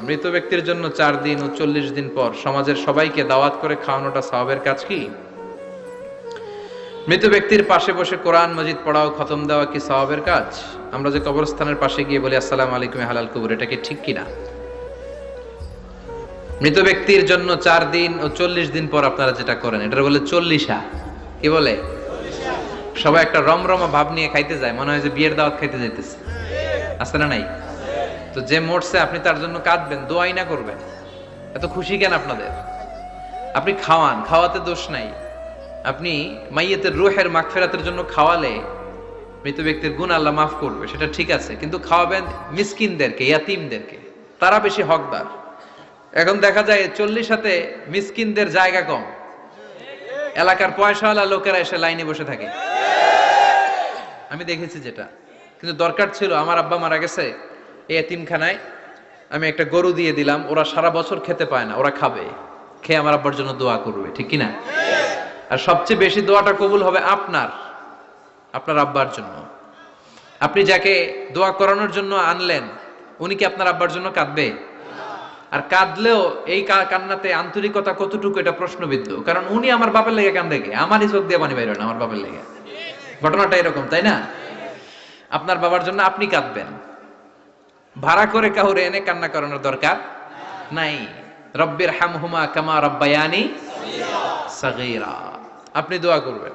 মৃত ব্যক্তির জন্য 4 দিন ও 40 দিন পর সমাজের সবাইকে দাওয়াত করে খাওয়ানোটা সওয়াবের কাজ কি? মৃত ব্যক্তির পাশে বসে কোরআন মাজিদ পড়া ও খতম দেওয়া কি সওয়াবের কাজ? আমরা যে কবরস্থানের পাশে গিয়ে বলি আসসালামু আলাইকুম হালাল কবর, এটা কি ঠিক কিনা? মৃত ব্যক্তির জন্য 4 দিন ও 40 দিন পর আপনারা যেটা করেন এটা বলে 40 কি বলে? সবাই একটা রমরমা ভাব নিয়ে খাইতে যায়, মনে হয় যে বিয়ের দাওয়াত খাইতে যাইতেছে। আছে না নাই? তো যে মরছে আপনি তার জন্য কাঁদবেন, দোয়াই না করবেন, এত খুশি কেন আপনাদের? আপনি খাওয়ান, খাওয়াতে দোষ নাই। আপনি মাইয়েতের রুহের মাগফিরাতের জন্য খাওয়ালে মৃত ব্যক্তির গুনাহ আল্লাহ মাফ করবে, সেটা ঠিক আছে, কিন্তু খাওয়াবেন মিসকিনদেরকে, ইয়াতিমদেরকে, তারা বেশি হকদার। এখন দেখা যায় 40 মিসকিনদের জায়গা কম, এলাকার পয়সাওয়ালা লোকেরা এসে লাইনে বসে থাকে। আমি দেখেছি যেটা, কিন্তু দরকার ছিল আমার আব্বা মারা গেছে, এই এতিমখানায় আমি একটা গরু দিয়ে দিলাম, ওরা সারা বছর খেতে পায় না, ওরা খাবে, খেয়ে আমার আব্বার জন্য দোয়া করবে, ঠিক কিনা? আর সবচেয়ে বেশি দোয়াটা কবুল হবে আপনার আব্বার জন্য। আপনি যাকে দোয়া করানোর জন্য আনলেন, উনি কি আপনার আব্বার জন্য কাঁদবে? আর কাঁদলেও এই কান্নাতে আন্তরিকতা কতটুকু, এটা প্রশ্নবিদ্ধ। কারণ উনি আমার বাপের লেগে কান্দে, কে আমারই চোখ দিয়ে পানি বাইরে না, আমার বাপের লেগে। ঘটনাটা এরকম, তাই না? আপনার বাবার জন্য আপনি কাঁদবেন, ভাড়া করে কাউরে এনে কান্না করানোর দরকার নাই। রব্বির হামহুমা কামা রাব্বায়ানি সাগীরা, আপনি দোয়া করবেন।